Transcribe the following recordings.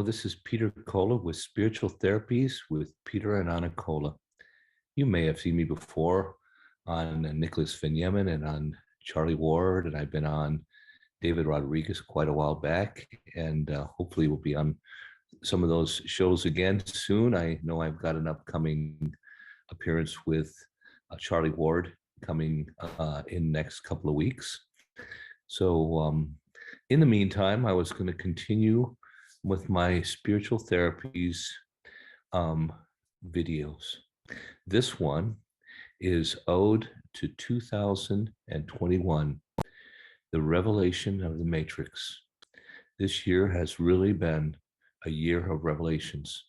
this is Peter Cola with Spiritual Therapies with Peter and Anna Cola. You may have seen me before on Nicholas Van Yemen and on Charlie Ward, and I've been on David Rodriguez quite a while back, and hopefully we'll be on some of those shows again soon. I know I've got an upcoming appearance with Charlie Ward coming in next couple of weeks. So in the meantime, I was going to continue with my spiritual therapies videos. This one is Ode to 2021, the revelation of the Matrix. This year has really been a year of revelations.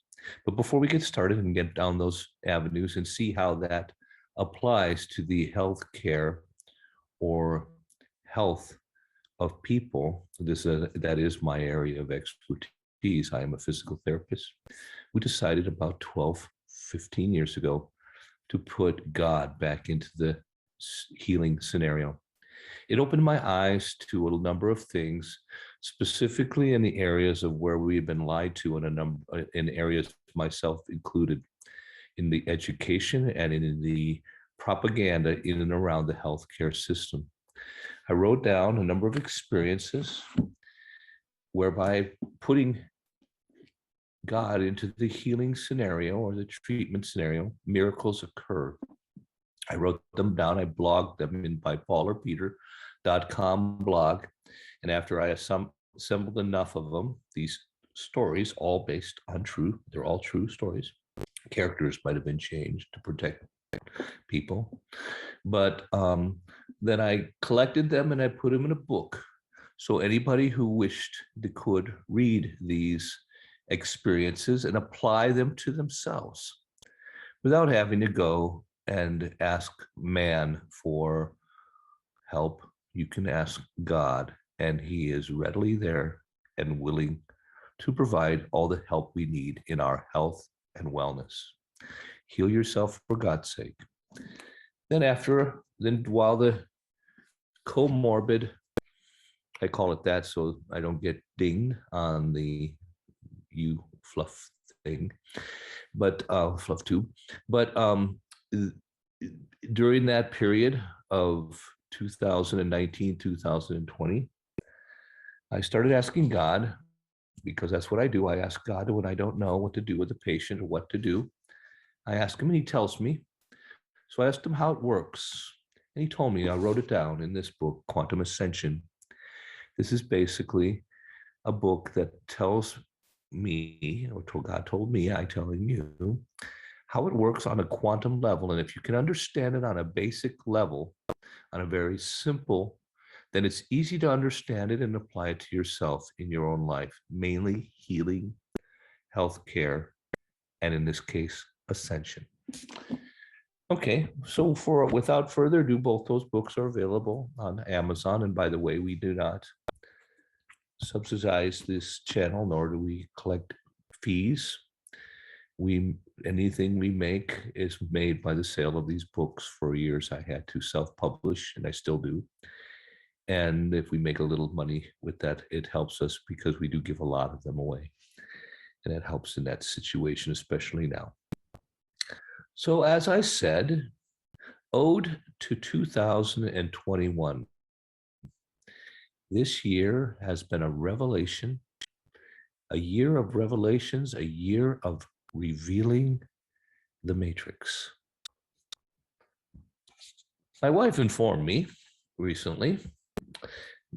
But before we get started and get down those avenues and see how that applies to the healthcare or health of people, that is my area of expertise. I am a physical therapist. We decided about 12, 15 years ago to put God back into the healing scenario. It opened my eyes to a number of things, specifically in the areas of where we've been lied to, in areas myself included, in the education and in the propaganda in and around the healthcare system. I wrote down a number of experiences whereby putting God into the healing scenario or the treatment scenario, miracles occur. I wrote them down. I blogged them in bipolarpeter.com blog. And after I assembled enough of them, these stories, all based on true, they're all true stories. Characters might have been changed to protect people. But then I collected them and I put them in a book. So anybody who wished could read these experiences and apply them to themselves without having to go and ask man for help. You can ask God, and he is readily there and willing to provide all the help we need in our health and wellness. Heal yourself for God's sake. Then while the comorbid, I call it that so I don't get dinged on the fluff thing, but fluff tube. But during that period of 2019, 2020, I started asking God, because that's what I do. I ask God when I don't know what to do with a patient or what to do. I ask him and he tells me. So I asked him how it works. And he told me, I wrote it down in this book, Quantum Ascension. This is basically a book that tells me, or God told me, I'm telling you, how it works on a quantum level. And if you can understand it on a basic level, on a very simple, then it's easy to understand it and apply it to yourself in your own life, mainly healing, healthcare, and in this case, ascension. Okay, so without further ado, both those books are available on Amazon. And by the way, we do not subsidize this channel, nor do we collect fees. Anything we make is made by the sale of these books. For years, I had to self-publish, and I still do. And if we make a little money with that, it helps us because we do give a lot of them away. And it helps in that situation, especially now. So as I said, Ode to 2021. This year has been a revelation, a year of revelations, a year of revealing the Matrix. My wife informed me recently,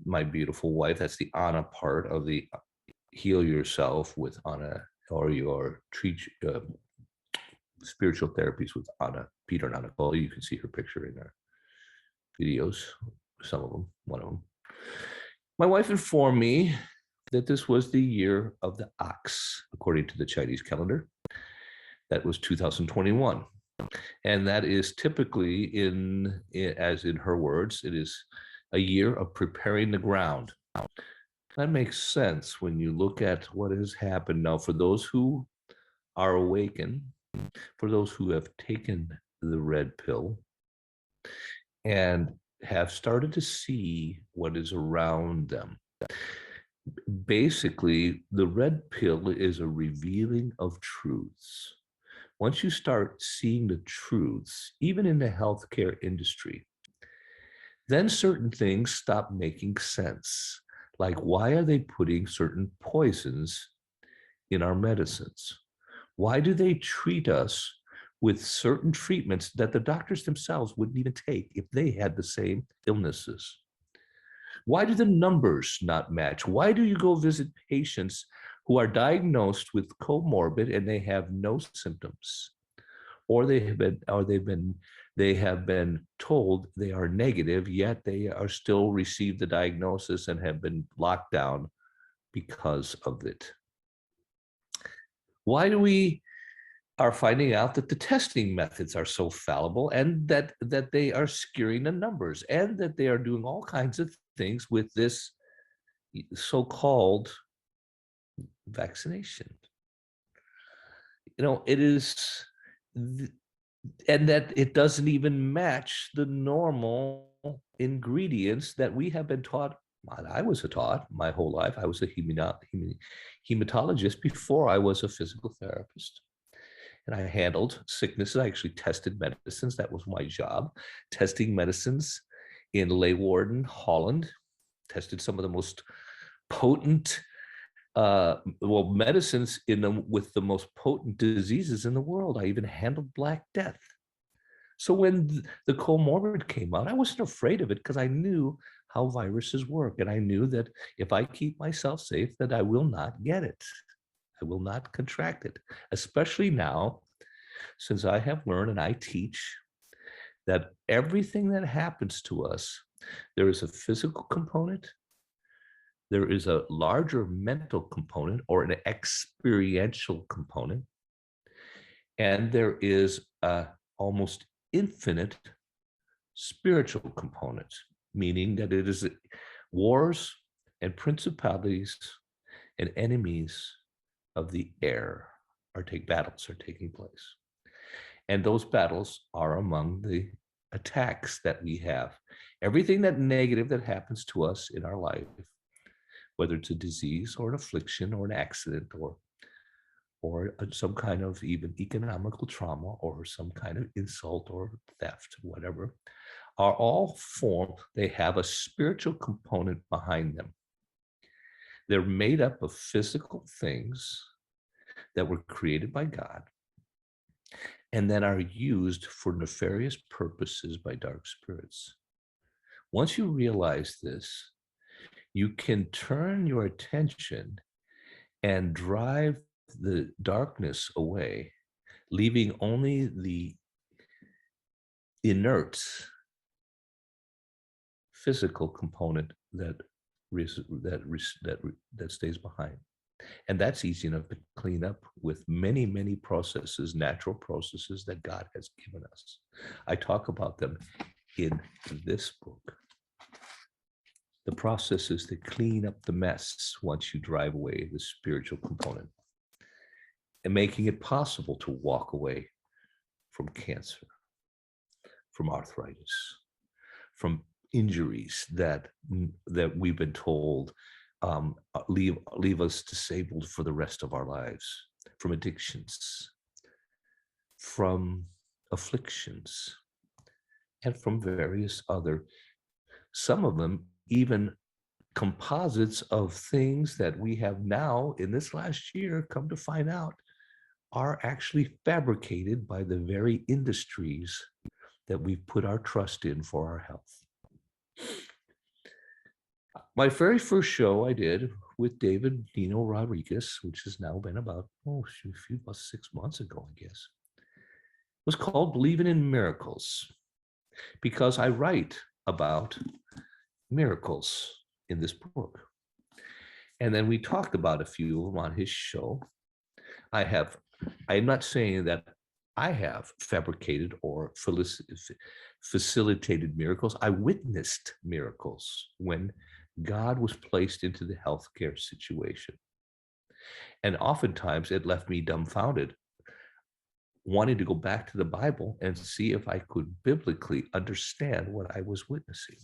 my beautiful wife, that's the Anna part of the Heal Yourself with Anna, or your spiritual therapies with Anna, Peter and Anna Cola. You can see her picture in our videos, some of them, one of them. My wife informed me that this was the year of the ox, according to the Chinese calendar. That was 2021. And that is typically, as in her words, it is a year of preparing the ground. That makes sense when you look at what has happened now. For those who are awakened, for those who have taken the red pill and have started to see what is around them. Basically, the red pill is a revealing of truths. Once you start seeing the truths, even in the healthcare industry, then certain things stop making sense. Like, why are they putting certain poisons in our medicines? Why do they treat us with certain treatments that the doctors themselves wouldn't even take if they had the same illnesses? Why do the numbers not match? Why do you go visit patients who are diagnosed with comorbid and they have no symptoms? Or they have been told they are negative, yet they are still receive the diagnosis and have been locked down because of it. Why do we are finding out that the testing methods are so fallible and that they are skewing the numbers and that they are doing all kinds of things with this so-called vaccination? It is, and that it doesn't even match the normal ingredients that we have been taught. I was taught my whole life. I was a hematologist before I was a physical therapist. And I handled sicknesses. I actually tested medicines. That was my job, testing medicines in Leeuwarden, Holland. Tested some of the most potent medicines with the most potent diseases in the world. I even handled Black Death. So when the comorbid came out, I wasn't afraid of it because I knew how viruses work. And I knew that if I keep myself safe, that I will not get it. I will not contract it, especially now, since I have learned and I teach that everything that happens to us, there is a physical component, there is a larger mental component or an experiential component, and there is a almost infinite spiritual component, meaning that it is wars and principalities and enemies of the air battles are taking place. And those battles are among the attacks that we have. Everything that negative that happens to us in our life, whether it's a disease or an affliction or an accident or some kind of even economical trauma or some kind of insult or theft, whatever, are all formed. They have a spiritual component behind them. They're made up of physical things that were created by God and that are used for nefarious purposes by dark spirits. Once you realize this, you can turn your attention and drive the darkness away, leaving only the inert physical component that stays behind. And that's easy enough to clean up with many, many processes, natural processes that God has given us. I talk about them in this book. The process is to clean up the mess once you drive away the spiritual component and making it possible to walk away from cancer, from arthritis, from injuries that we've been told leave us disabled for the rest of our lives, from addictions, from afflictions, and from various other, some of them even composites of things that we have now in this last year come to find out are actually fabricated by the very industries that we've put our trust in for our health. My very first show I did with David Nino Rodriguez, which has now been about 6 months ago, I guess, was called Believing in Miracles, because I write about miracles in this book. And then we talked about a few of them on his show. I'm not saying that I have fabricated or facilitated miracles. I witnessed miracles when God was placed into the healthcare situation. And oftentimes it left me dumbfounded, wanting to go back to the Bible and see if I could biblically understand what I was witnessing.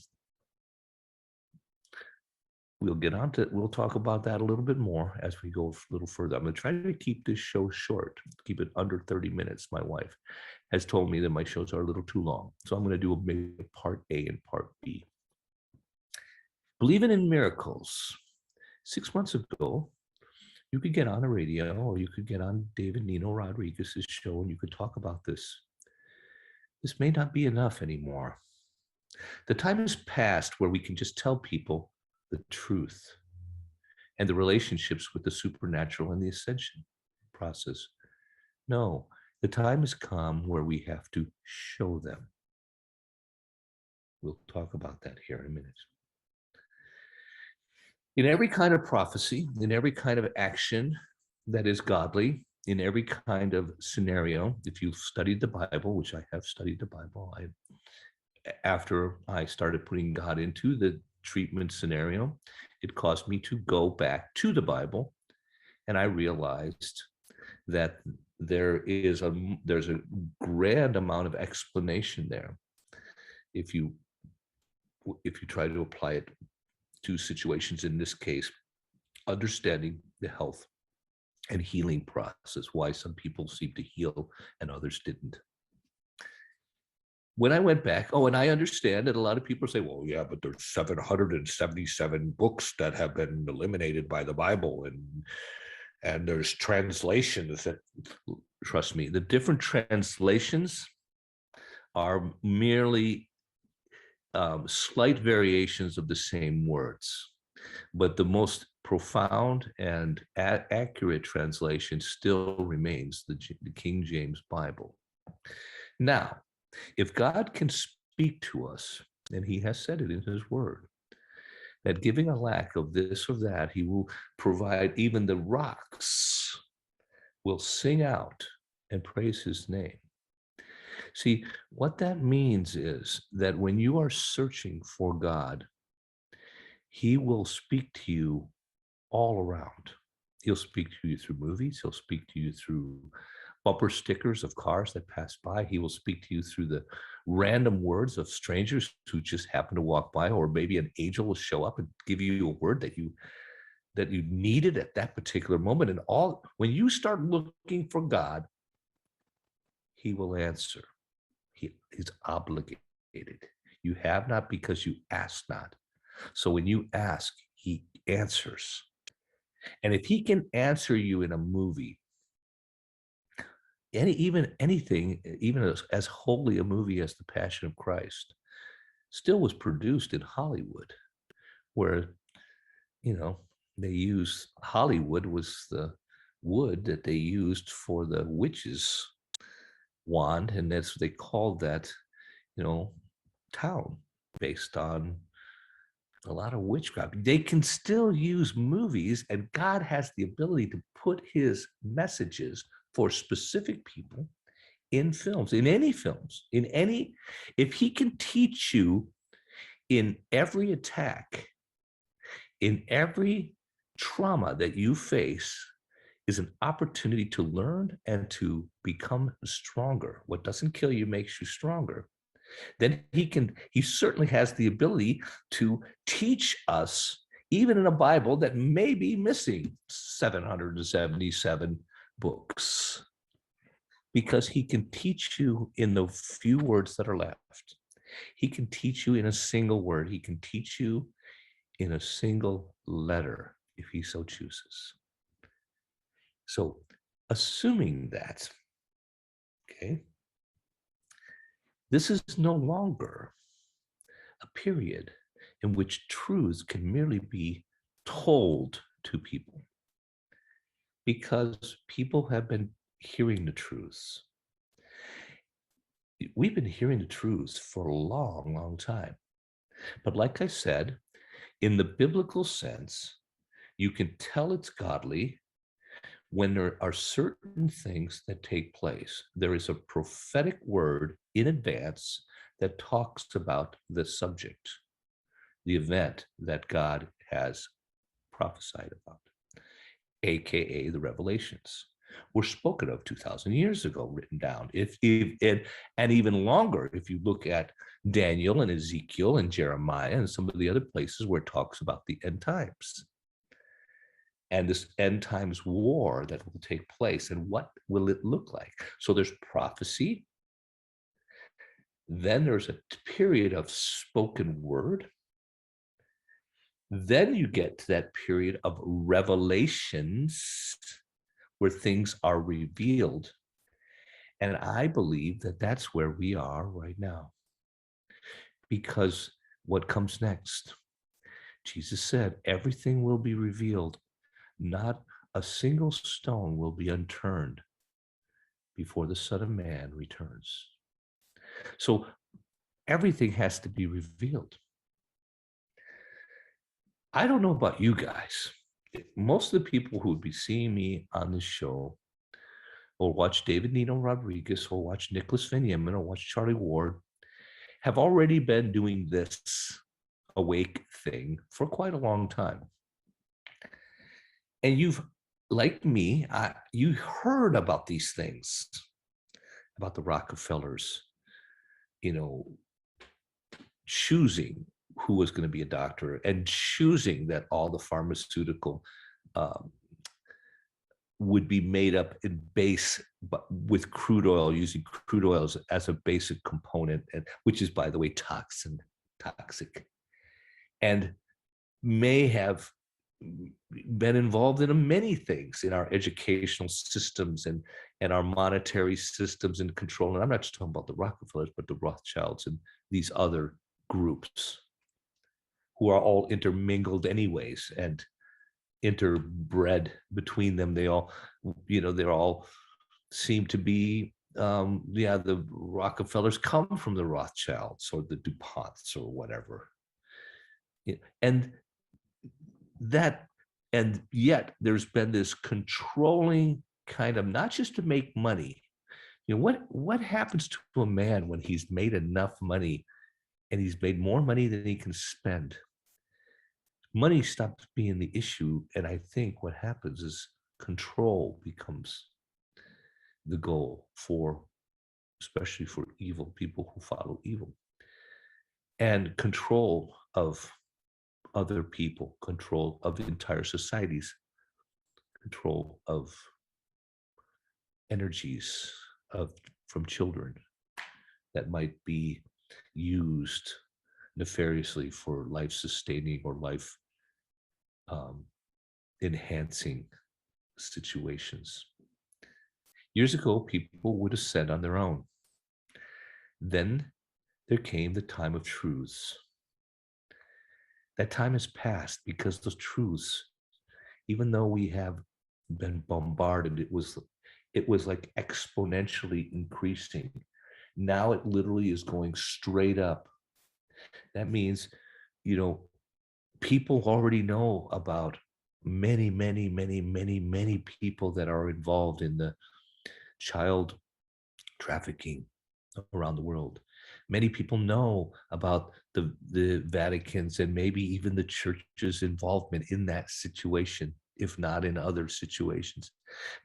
We'll talk about that a little bit more as we go a little further. I'm going to try to keep this show short, keep it under 30 minutes. My wife has told me that my shows are a little too long. So I'm going to do maybe a part A and part B. Believing in miracles. 6 months ago, you could get on the radio or you could get on David Nino Rodriguez's show and you could talk about this. This may not be enough anymore. The time has passed where we can just tell people the truth and the relationships with the supernatural and the ascension process. No, the time has come where we have to show them. We'll talk about that here in a minute. In every kind of prophecy, in every kind of action that is godly, in every kind of scenario, if you've studied the Bible, which I have studied the Bible, after I started putting God into the treatment scenario, it caused me to go back to the Bible, and I realized that there's a grand amount of explanation there if you try to apply it to situations. In this case, understanding the health and healing process, why some people seem to heal and others didn't. When I went back, and I understand that a lot of people say, well, yeah, but there's 777 books that have been eliminated by the Bible, and there's translations that, trust me, the different translations are merely slight variations of the same words. But the most profound and accurate translation still remains the King James Bible. Now, if God can speak to us, and he has said it in his word, that giving a lack of this or that, he will provide, even the rocks will sing out and praise his name. See, what that means is that when you are searching for God, he will speak to you all around. He'll speak to you through movies. He'll speak to you through bumper stickers of cars that pass by. He will speak to you through the random words of strangers who just happen to walk by, or maybe an angel will show up and give you a word that you needed at that particular moment. And when you start looking for God, he will answer. He's obligated. You have not because you ask not. So when you ask, he answers. And if he can answer you in a movie, anything, even as holy a movie as The Passion of Christ, still was produced in Hollywood, where, they use, Hollywood was the wood that they used for the witch's wand, and that's what they called that, town, based on a lot of witchcraft. They can still use movies, and God has the ability to put his messages for specific people in films, in any films, if he can teach you in every attack, in every trauma that you face, is an opportunity to learn and to become stronger. What doesn't kill you makes you stronger. Then he certainly has the ability to teach us, even in a Bible that may be missing 777 books, because he can teach you in the few words that are left. He can teach you in a single word. He can teach you in a single letter if he so chooses. So, assuming that, okay, this is no longer a period in which truths can merely be told to people, because people have been hearing the truths. We've been hearing the truths for a long, long time. But like I said, in the biblical sense, you can tell it's godly when there are certain things that take place. There is a prophetic word in advance that talks about the subject, the event that God has prophesied about, aka the revelations. were spoken of 2,000 years ago, written down. And even longer, if you look at Daniel and Ezekiel and Jeremiah and some of the other places where it talks about the end times and this end times war that will take place, and what will it look like? So there's prophecy, then there's a period of spoken word, then you get to that period of revelations where things are revealed. And I believe that that's where we are right now. Because what comes next? Jesus said, everything will be revealed. Not a single stone will be unturned before the Son of Man returns. So everything has to be revealed. I don't know about you guys. Most of the people who would be seeing me on this show or watch David Nino Rodriguez or watch Nicholas Van Yemen or watch Charlie Ward have already been doing this awake thing for quite a long time. And you've, like me, you heard about these things, about the Rockefellers, choosing who was going to be a doctor and choosing that all the pharmaceutical would be made up in base with crude oil, using crude oil as a basic component, and which is, by the way, toxic, and may have been involved in many things in our educational systems and our monetary systems and control. And I'm not just talking about the Rockefellers, but the Rothschilds and these other groups who are all intermingled anyways and interbred between them. They all, they're all seem to be, the Rockefellers come from the Rothschilds or the DuPonts or whatever. And yet there's been this controlling kind of, not just to make money. What happens to a man when he's made enough money and he's made more money than he can spend? Money stops being the issue. And I think what happens is control becomes the goal especially for evil people who follow evil. And control of other people, control of entire societies, control of energies from children that might be used nefariously for life-sustaining or life enhancing situations. Years ago, people would ascend on their own. Then there came the time of truths. That time has passed because those truths, even though we have been bombarded, it was like exponentially increasing. Now it literally is going straight up. That means, people already know about many, many, many, many, many people that are involved in the child trafficking around the world. Many people know about the Vatican's and maybe even the church's involvement in that situation, if not in other situations.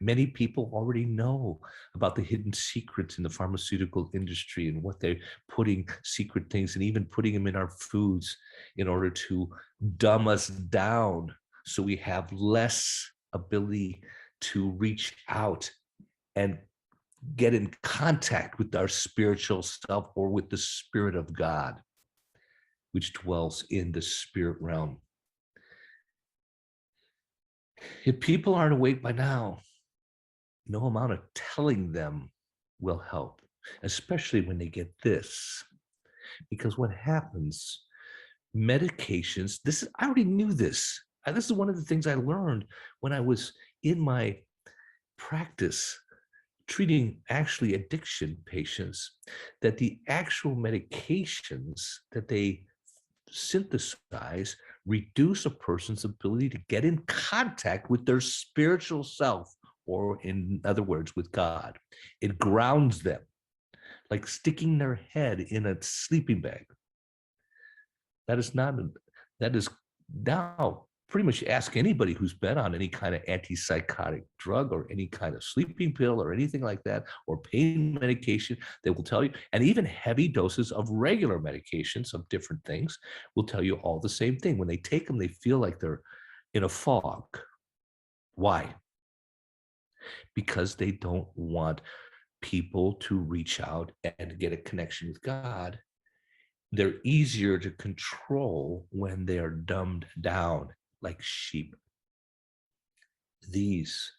Many people already know about the hidden secrets in the pharmaceutical industry and what they're putting secret things and even putting them in our foods in order to dumb us down so we have less ability to reach out and get in contact with our spiritual self or with the Spirit of God, which dwells in the spirit realm. If people aren't awake by now, no amount of telling them will help, especially when they get this. Because what happens, medications, I already knew this. This is one of the things I learned when I was in my practice treating actually addiction patients, that the actual medications that they synthesize reduce a person's ability to get in contact with their spiritual self, or in other words, with God. It grounds them, like sticking their head in a sleeping bag. That is now pretty much ask anybody who's been on any kind of antipsychotic drug or any kind of sleeping pill or anything like that, or pain medication, they will tell you, and even heavy doses of regular medications of different things will tell you all the same thing. When they take them, they feel like they're in a fog. Why? Because they don't want people to reach out and get a connection with God. They're easier to control when they are dumbed down like sheep. These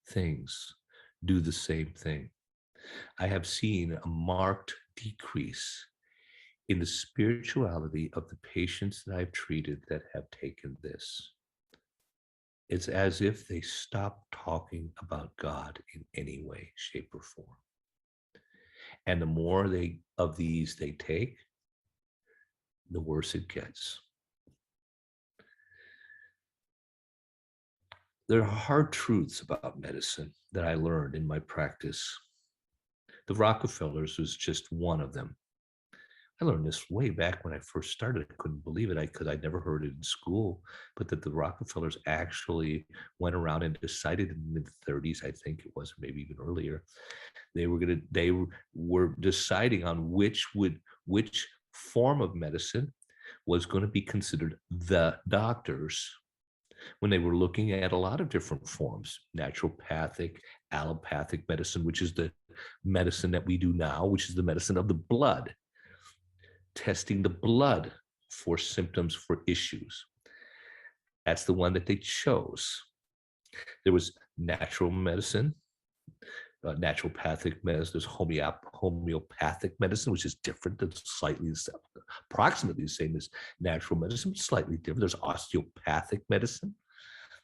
things do the same thing. I have seen a marked decrease in the spirituality of the patients that I've treated that have taken this. It's as if they stop talking about God in any way, shape, or form. And the more of these they take, the worse it gets. There are hard truths about medicine that I learned in my practice. The Rockefellers was just one of them. I learned this way back when I first started. I couldn't believe it because I'd never heard it in school, but that the Rockefellers actually went around and decided in the mid-30s, I think it was, maybe even earlier, they were deciding on which form of medicine was going to be considered the doctors, when they were looking at a lot of different forms: naturopathic, allopathic medicine, which is the medicine that we do now, which is the medicine of the blood, testing the blood for symptoms, for issues. That's the one that they chose. There was natural medicine, naturopathic medicine. There's homeopathic medicine, which is different than approximately the same as natural medicine, slightly different. There's osteopathic medicine.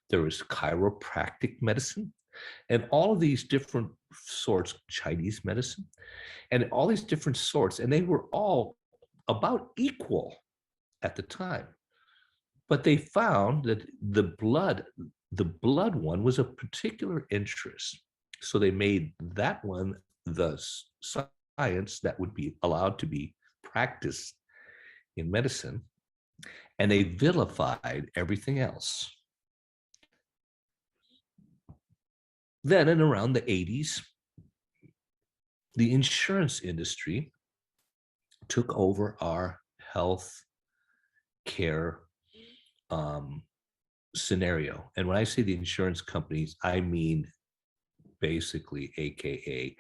There is chiropractic medicine, and all of these different sorts, Chinese medicine, and all these different sorts, and they were all about equal at the time. But they found that the blood one was of particular interest. So they made that one the science that would be allowed to be practiced in medicine, and they vilified everything else. Then in around the 80s, the insurance industry took over our health care scenario. And when I say the insurance companies, I mean basically AKA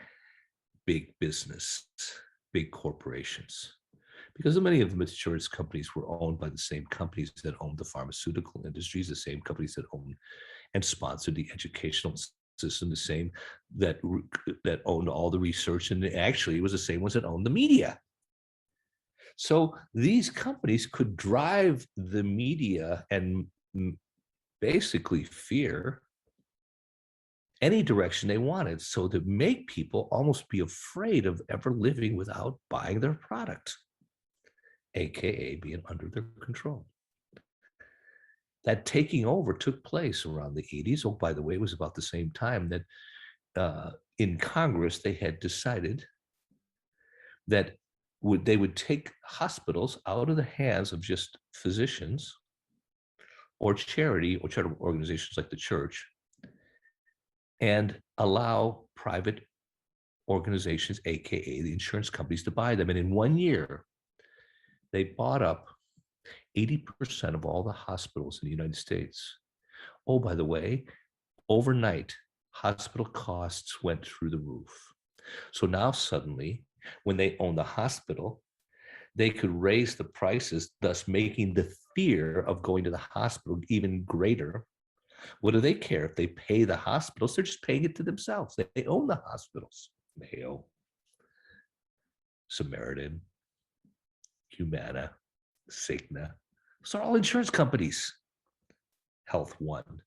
big business, big corporations. Because many of the insurance companies were owned by the same companies that owned the pharmaceutical industries, the same companies that owned and sponsored the educational system, the same that owned all the research, and actually it was the same ones that owned the media. So these companies could drive the media and basically fear any direction they wanted, so to make people almost be afraid of ever living without buying their product, AKA being under their control. That taking over took place around the 80s. Oh, by the way, it was about the same time that in Congress, they had decided that they would take hospitals out of the hands of just physicians or charity or charitable organizations like the church, and allow private organizations, AKA the insurance companies, to buy them. And in 1 year, they bought up 80% of all the hospitals in the United States. Oh, by the way, overnight, hospital costs went through the roof. So now suddenly, when they own the hospital, they could raise the prices, thus making the fear of going to the hospital even greater. What do they care if they pay the hospitals? They're just paying it to themselves. They own the hospitals. Mayo, Samaritan, Humana, Cigna. Those are all insurance companies. Health One.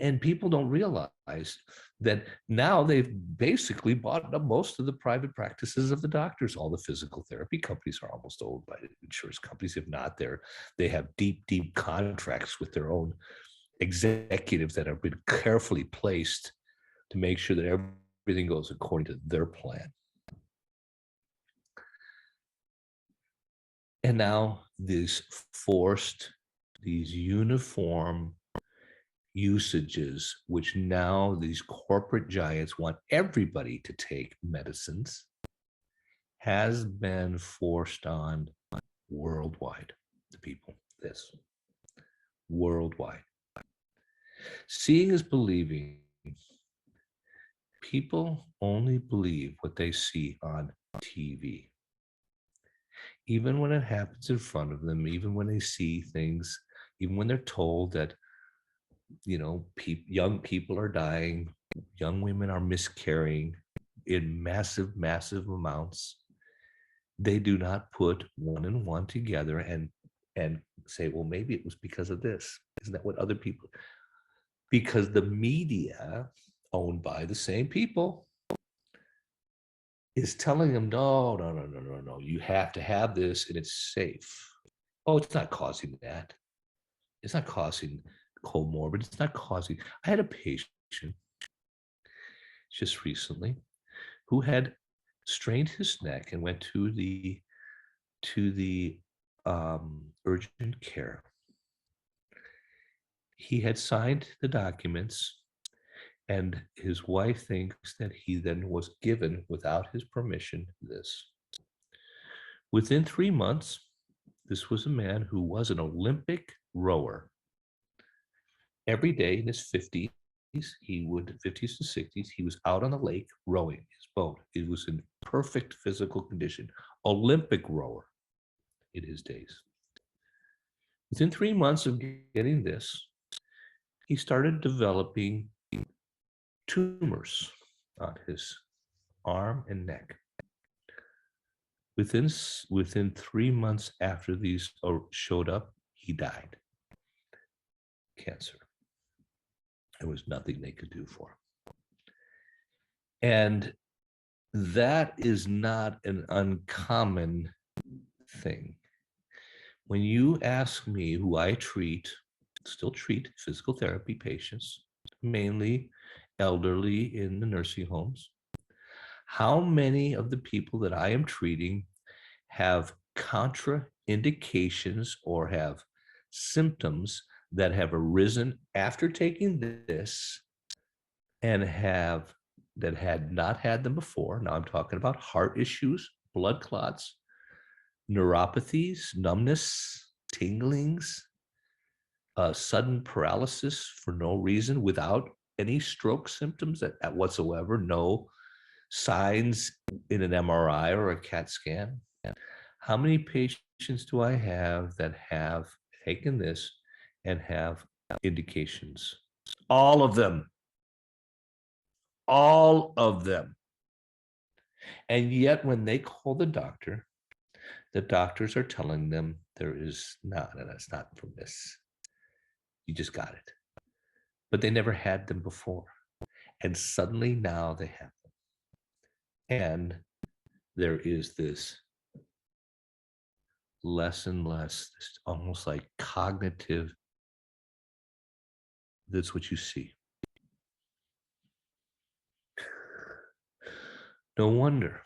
And people don't realize that now they've basically bought up most of the private practices of the doctors. All the physical therapy companies are almost owned by insurance companies. If not, they have deep, deep contracts with their own executives that have been carefully placed to make sure that everything goes according to their plan. And now this forced these uniform usages, which now these corporate giants want everybody to take medicines, has been forced on worldwide. The people, this worldwide. Seeing is believing. People only believe what they see on TV. Even when it happens in front of them, even when they see things, even when they're told that, young people are dying, young women are miscarrying in massive, massive amounts, they do not put one and one together and say, well, maybe it was because of this. Isn't that what other people? Because the media, owned by the same people, is telling them, no, no, no, no, no, no, you have to have this and it's safe. Oh, it's not causing that. It's not causing comorbid. It's not causing. I had a patient just recently who had strained his neck and went to the urgent care. He had signed the documents, and his wife thinks that he then was given, without his permission, this. Within 3 months, this was a man who was an Olympic rower. Every day in his 50s, 50s to 60s, he was out on the lake rowing his boat. It was in perfect physical condition. Olympic rower in his days. Within 3 months of getting this, he started developing tumors on his arm and neck. Within 3 months after these showed up, he died. Cancer. There was nothing they could do for him. And that is not an uncommon thing. When you ask me, who I still treat physical therapy patients, mainly elderly in the nursing homes, how many of the people that I am treating have contraindications or have symptoms that have arisen after taking this and that had not had them before? Now I'm talking about heart issues, blood clots, neuropathies, numbness, tinglings, sudden paralysis for no reason, without any stroke symptoms at whatsoever, no signs in an MRI or a CAT scan. How many patients do I have that have taken this and have indications? All of them. All of them. And yet when they call the doctors are telling them there is not, and that's not from this. You just got it. But they never had them before. And suddenly now they have them. And there is this less and less, this almost like cognitive, that's what you see. No wonder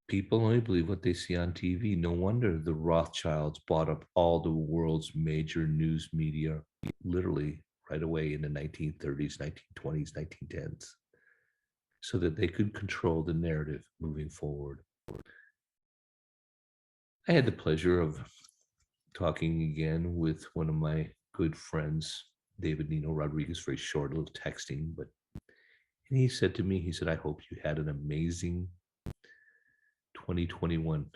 people only believe what they see on TV. No wonder the Rothschilds bought up all the world's major news media literally right away in the 1930s, 1920s, 1910s, so that they could control the narrative moving forward. I had the pleasure of talking again with one of my good friends, David Nino Rodriguez, very short, a little texting, and he said to me, he said, I hope you had an amazing 2021,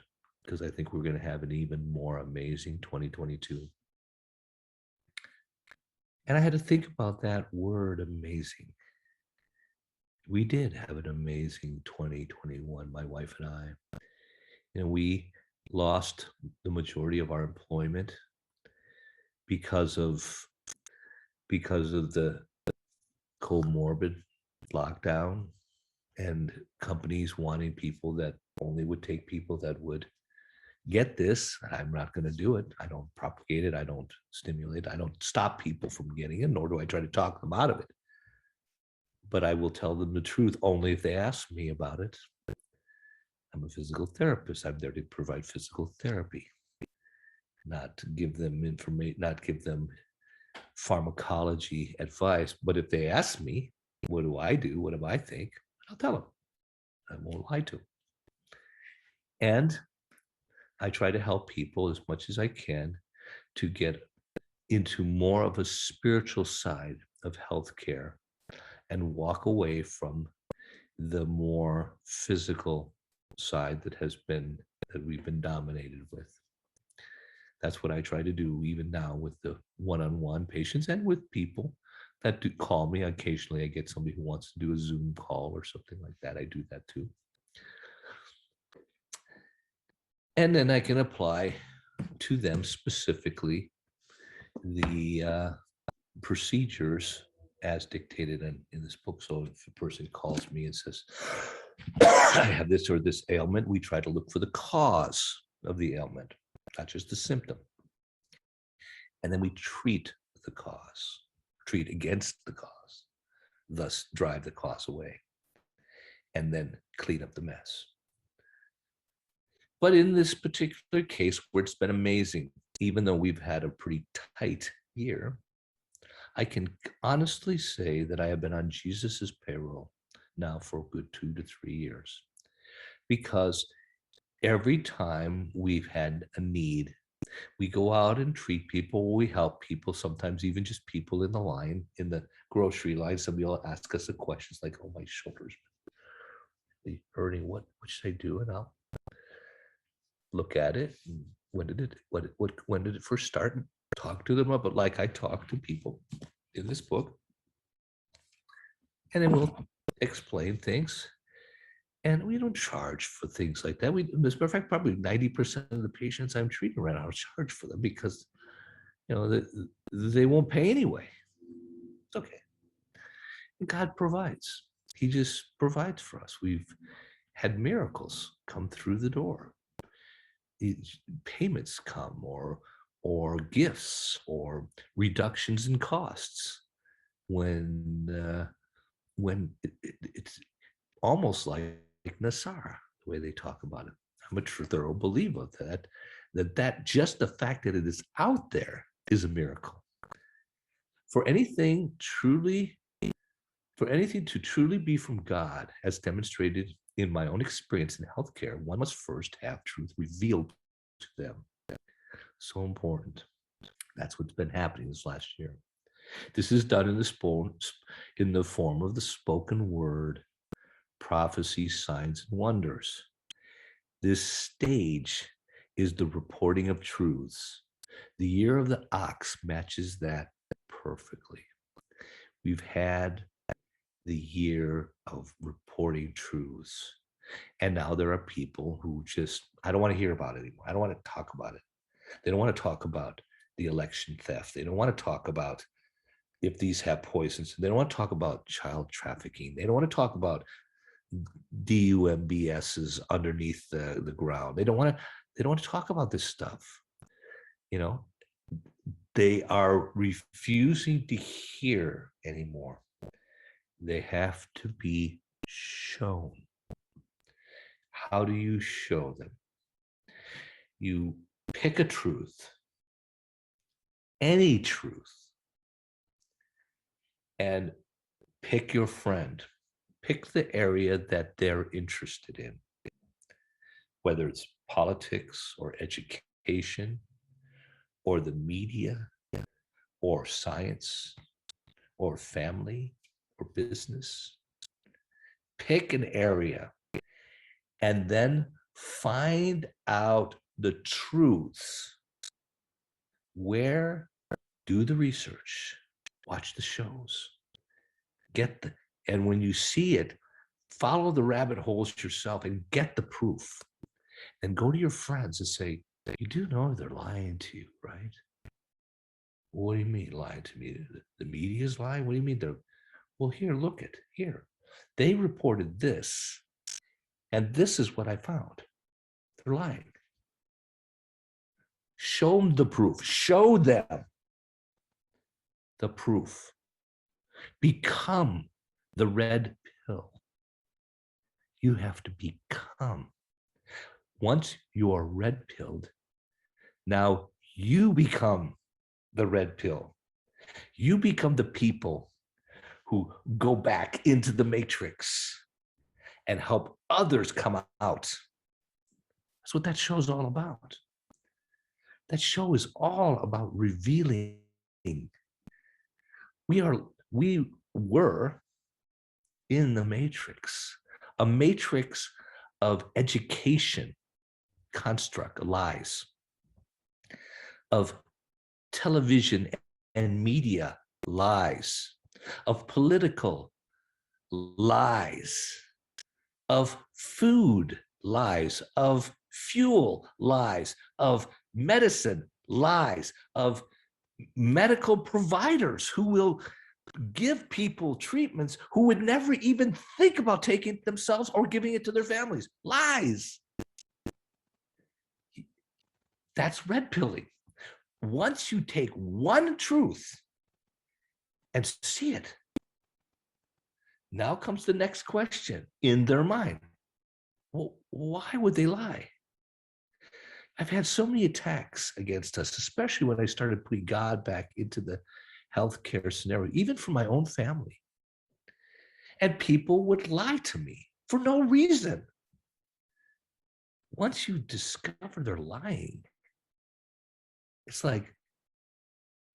because I think we're going to have an even more amazing 2022. And I had to think about that word, amazing. We did have an amazing 2021, my wife and I. We lost the majority of our employment because of the comorbid lockdown, and companies wanting people that only would take people that would get this. I'm not going to do it. I don't propagate it. I don't stimulate. I don't stop people from getting it, nor do I try to talk them out of it. But I will tell them the truth only if they ask me about it. I'm a physical therapist. I'm there to provide physical therapy. not give them information, not give them pharmacology advice. But if they ask me, what do I do? What do I think? I'll tell them. I won't lie to them. And I try to help people as much as I can to get into more of a spiritual side of healthcare and walk away from the more physical side that we've been dominated with. That's what I try to do even now with the one-on-one patients and with people that do call me. Occasionally I get somebody who wants to do a Zoom call or something like that. I do that too. And then I can apply to them specifically the procedures as dictated in this book. So if a person calls me and says, I have this or this ailment, we try to look for the cause of the ailment, not just the symptom. And then we treat the cause, treat against the cause, thus drive the cause away, and then clean up the mess. But in this particular case, where it's been amazing, even though we've had a pretty tight year, I can honestly say that I have been on Jesus's payroll now for a good 2 to 3 years, because every time we've had a need, we go out and treat people, we help people, sometimes even just people in the line, in the grocery line. Somebody will ask us a questions like, oh, my shoulder's hurting, what should I do? And I'll look at it. And when did it first start? And talk to them about, like I talk to people in this book. And then we'll explain things. And we don't charge for things like that. As a matter of fact, probably 90% of the patients I'm treating right now charge for them because, they won't pay anyway. It's okay. And God provides. He just provides for us. We've had miracles come through the door. Payments come, or gifts, or reductions in costs when it's almost like Nasara, the way they talk about it. I'm a thorough believer of that just the fact that it is out there is a miracle. For anything to truly be from God, as demonstrated in my own experience in healthcare, one must first have truth revealed to them. So important. That's what's been happening this last year. This is done in the form of the spoken word, prophecy, signs, and wonders. This stage is the reporting of truths. The year of the ox matches that perfectly. We've had the year of reporting truths. And now there are people who I don't want to hear about it anymore. I don't want to talk about it. They don't want to talk about the election theft. They don't want to talk about if these have poisons. They don't want to talk about child trafficking. They don't want to talk about DUMBSs underneath the ground. They don't want to talk about this stuff. They are refusing to hear anymore. They have to be shown. How do you show them? You pick a truth, any truth, and pick your friend. Pick the area that they're interested in, whether it's politics or education or the media or science or family or business. Pick an area and then find out the truths. Do the research, watch the shows, and when you see it, follow the rabbit holes yourself and get the proof. And go to your friends and say, you do know they're lying to you, right? What do you mean lying to me? The media's lying? What do you mean well, here, look at here. They reported this, and this is what I found. They're lying. Show them the proof. Show them the proof. Become the red pill. You have to become. Once you are red pilled, now you become the red pill. You become the people who go back into the matrix and help others come out. That's what that show's all about. That show is all about revealing. We were in the matrix, a matrix of education, construct, lies, of television and media, lies, of political lies, of food lies, of fuel lies, of medicine lies, of medical providers who will give people treatments who would never even think about taking it themselves or giving it to their families. Lies. That's red pilling. Once you take one truth and see it, now comes the next question in their mind. Well, why would they lie? I've had so many attacks against us, especially when I started putting God back into the healthcare scenario, even from my own family. And people would lie to me for no reason. Once you discover they're lying, it's like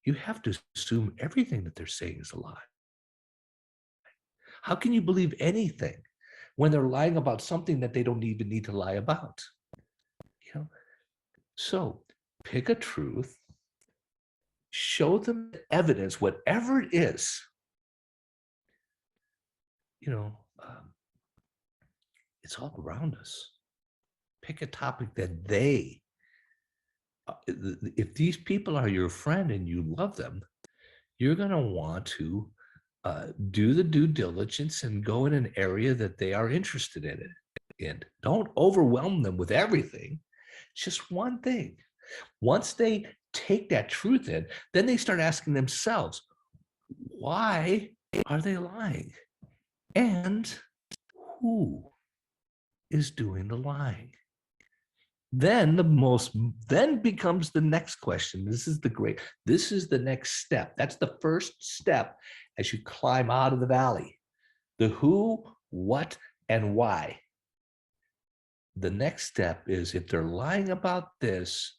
you have to assume everything that they're saying is a lie. How can you believe anything when they're lying about something that they don't even need to lie about? You know, so pick a truth, show them evidence, whatever it is. It's all around us. Pick a topic that if these people are your friend and you love them, you're going to want to do the due diligence and go in an area that they are interested in. And don't overwhelm them with everything, just one thing. Once they take that truth in, then they start asking themselves, why are they lying? And who is doing the lying? Then becomes the next question. This is the next step. That's the first step as you climb out of the valley. The who, what, and why. The next step is, if they're lying about this,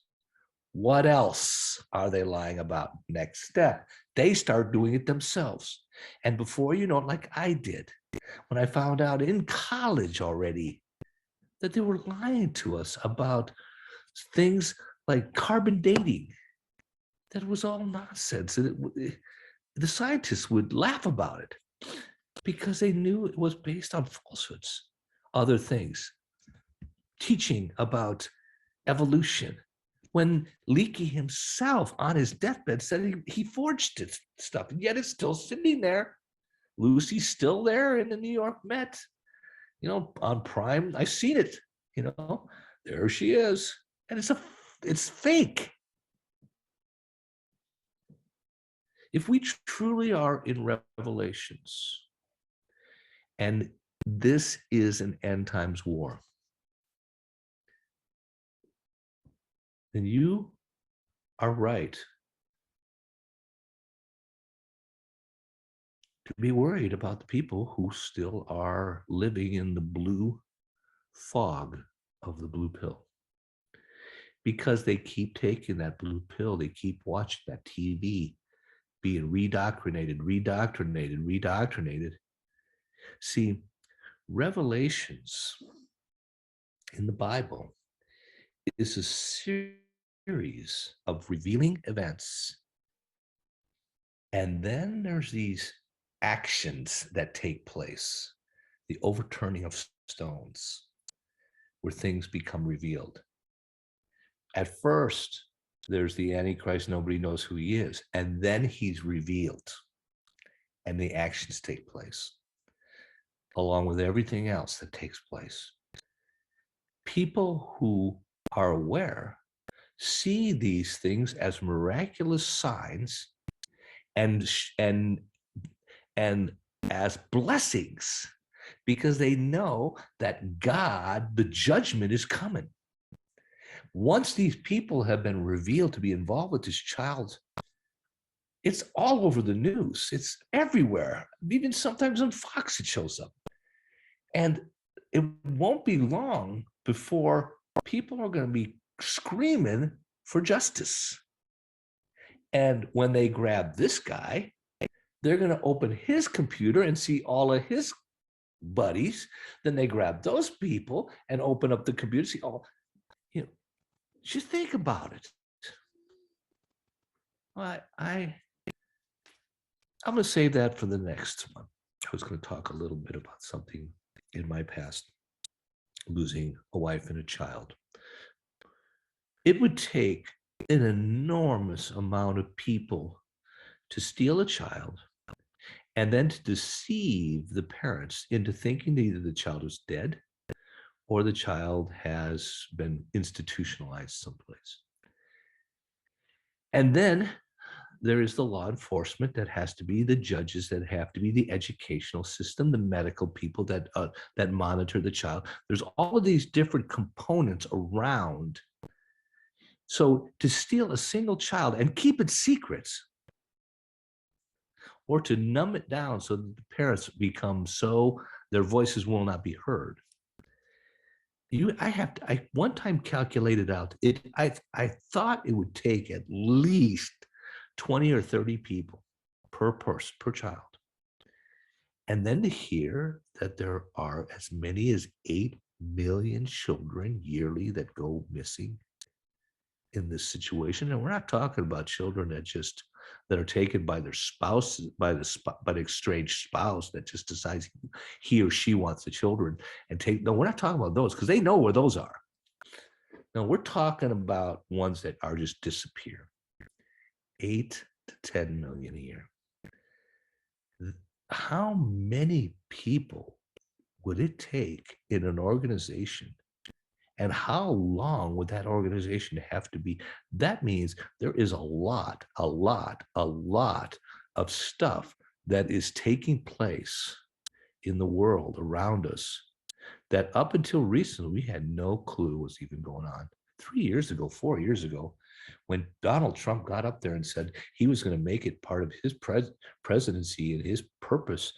what else are they lying about? Next step, they start doing it themselves. And before you know it, like I did, when I found out in college already that they were lying to us about things like carbon dating, that was all nonsense. And the scientists would laugh about it because they knew it was based on falsehoods. Other things, teaching about evolution, when Leakey himself on his deathbed said he forged this stuff, and yet it's still sitting there. Lucy's still there in the New York Met, on Prime. I've seen it, there she is. And it's fake. If we truly are in Revelations, and this is an end times war, then you are right to be worried about the people who still are living in the blue fog of the blue pill. Because they keep taking that blue pill, they keep watching that TV, being redoctrinated. See, Revelations in the Bible is a series of revealing events. And then there's these actions that take place, the overturning of stones, where things become revealed. At first, there's the Antichrist, nobody knows who he is. And then he's revealed, and the actions take place, along with everything else that takes place. People who are aware see these things as miraculous signs and as blessings, because they know that God, the judgment is coming. Once these people have been revealed to be involved with this child, it's all over the news. It's everywhere. Even sometimes on Fox it shows up. And it won't be long before people are going to be screaming for justice. And when they grab this guy, they're going to open his computer and see all of his buddies. Then they grab those people and open up the computer, see all, you know, just think about it. I'm going to save that for the next one. I was going to talk a little bit about something in my past, losing a wife and a child. It would take an enormous amount of people to steal a child and then to deceive the parents into thinking that either the child was dead or the child has been institutionalized someplace. And then there is the law enforcement that has to be, the judges that have to be, the educational system, the medical people that monitor the child. There's all of these different components around. So to steal a single child and keep it secrets, or to numb it down so that the parents become so their voices will not be heard. I one time calculated out I thought it would take at least 20 or 30 people per person, per child. And then to hear that there are as many as 8 million children yearly that go missing in this situation. And we're not talking about children that are taken by their spouse, by the estranged spouse that just decides he or she wants the children and take. No, we're not talking about those because they know where those are. No, we're talking about ones that are just disappear. 8 to 10 million a year. How many people would it take in an organization? And how long would that organization have to be? That means there is a lot of stuff that is taking place in the world around us that up until recently, we had no clue was even going on. 3 years ago, 4 years ago, when Donald Trump got up there and said he was going to make it part of his presidency and his purpose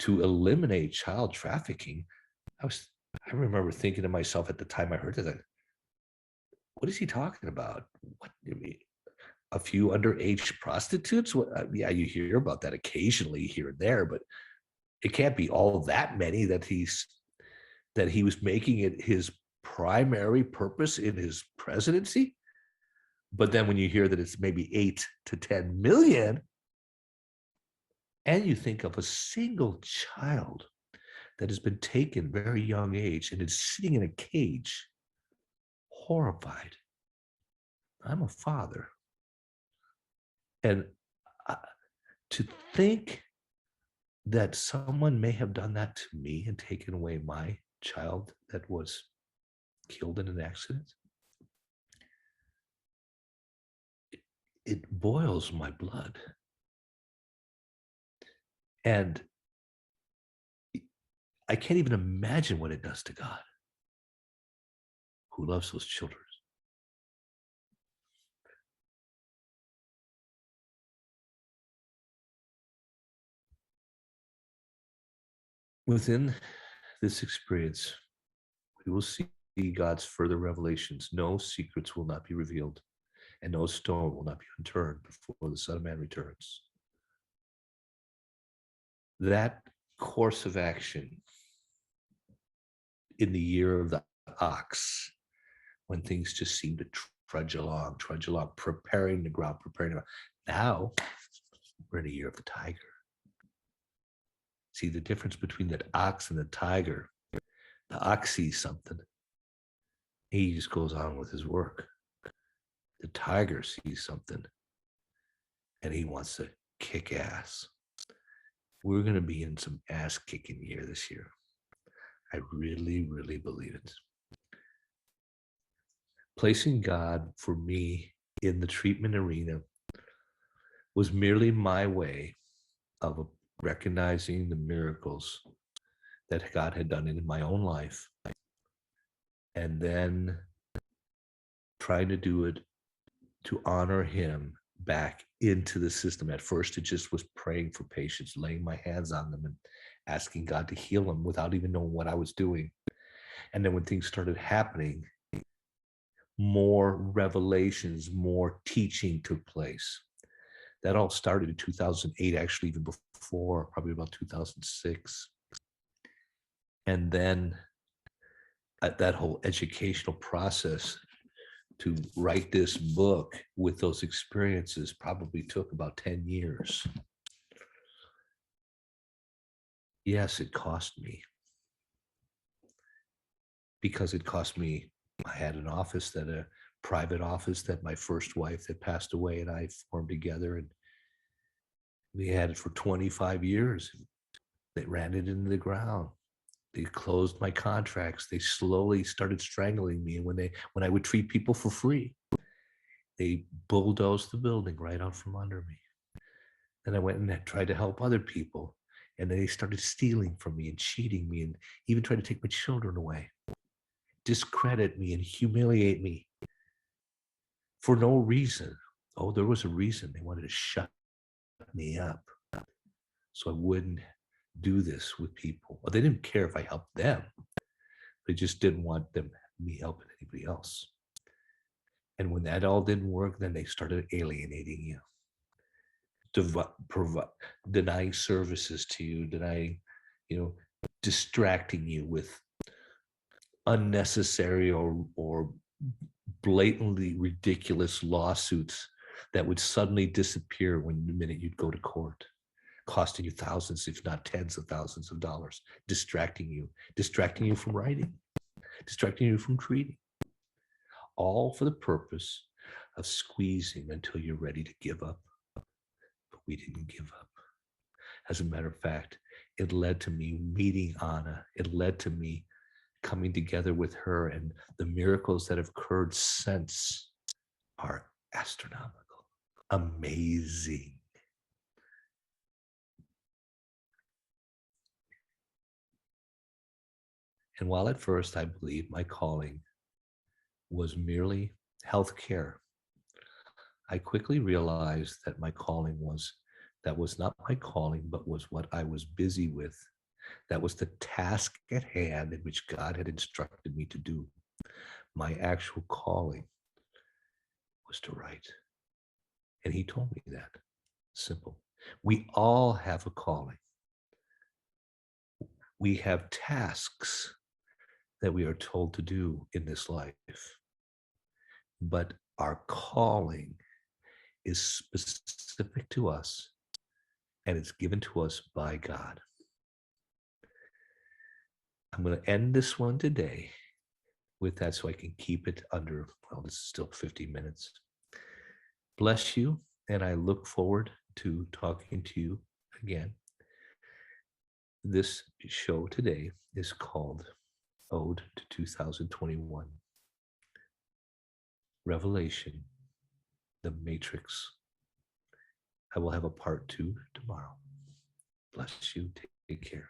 to eliminate child trafficking, I remember thinking to myself at the time I heard that, what is he talking about? What, I mean, a few underage prostitutes? Yeah, you hear about that occasionally here and there, but it can't be all that many that he was making it his primary purpose in his presidency. But then when you hear that it's maybe 8 to 10 million, and you think of a single child that has been taken very young age and is sitting in a cage, horrified. I'm a father. And to think that someone may have done that to me and taken away my child that was killed in an accident, it boils my blood. And I can't even imagine what it does to God, who loves those children. Within this experience, we will see God's further revelations. No secrets will not be revealed, and no stone will not be unturned before the Son of Man returns. That course of action in the year of the ox, when things just seem to trudge along, preparing the ground, Now we're in a year of the tiger. See the difference between the ox and the tiger. The ox sees something. He just goes on with his work. The tiger sees something and he wants to kick ass. We're going to be in some ass kicking year this year. I really, really believe it. Placing God for me in the treatment arena was merely my way of recognizing the miracles that God had done in my own life, and then trying to do it to honor him back into the system. At first, it just was praying for patients, laying my hands on them and asking God to heal them without even knowing what I was doing. And then when things started happening, more revelations, more teaching took place. That all started in 2008, actually, even before, probably about 2006. And then that whole educational process to write this book with those experiences probably took about 10 years. Yes, it cost me, because it cost me. I had an office, that a private office that my first wife that passed away and I formed together, and we had it for 25 years. They ran it into the ground. They closed my contracts. They slowly started strangling me. And when I would treat people for free, they bulldozed the building right out from under me. Then I went and I tried to help other people, and they started stealing from me and cheating me, and even tried to take my children away, discredit me and humiliate me for no reason. Oh, there was a reason. They wanted to shut me up so I wouldn't do this with people. Well, they didn't care if I helped them. They just didn't want me helping anybody else. And when that all didn't work, then they started alienating you, denying services to you, denying, distracting you with unnecessary or blatantly ridiculous lawsuits that would suddenly disappear when the minute you'd go to court, costing you thousands, if not tens of thousands of dollars, distracting you from writing, distracting you from treating, all for the purpose of squeezing until you're ready to give up. But we didn't give up. As a matter of fact, it led to me meeting Anna. It led to me coming together with her, and the miracles that have occurred since are astronomical, amazing. And while at first I believed my calling was merely healthcare, I quickly realized that that was not my calling, but was what I was busy with. That was the task at hand in which God had instructed me to do. My actual calling was to write. And he told me that. Simple. We all have a calling. We have tasks that we are told to do in this life. But our calling is specific to us, and it's given to us by God. I'm going to end this one today with that so I can keep it under, well, this is still 50 minutes. Bless you, and I look forward to talking to you again. This show today is called Ode to 2021. Revelation, the Matrix. I will have a part 2 tomorrow. Bless you. Take care.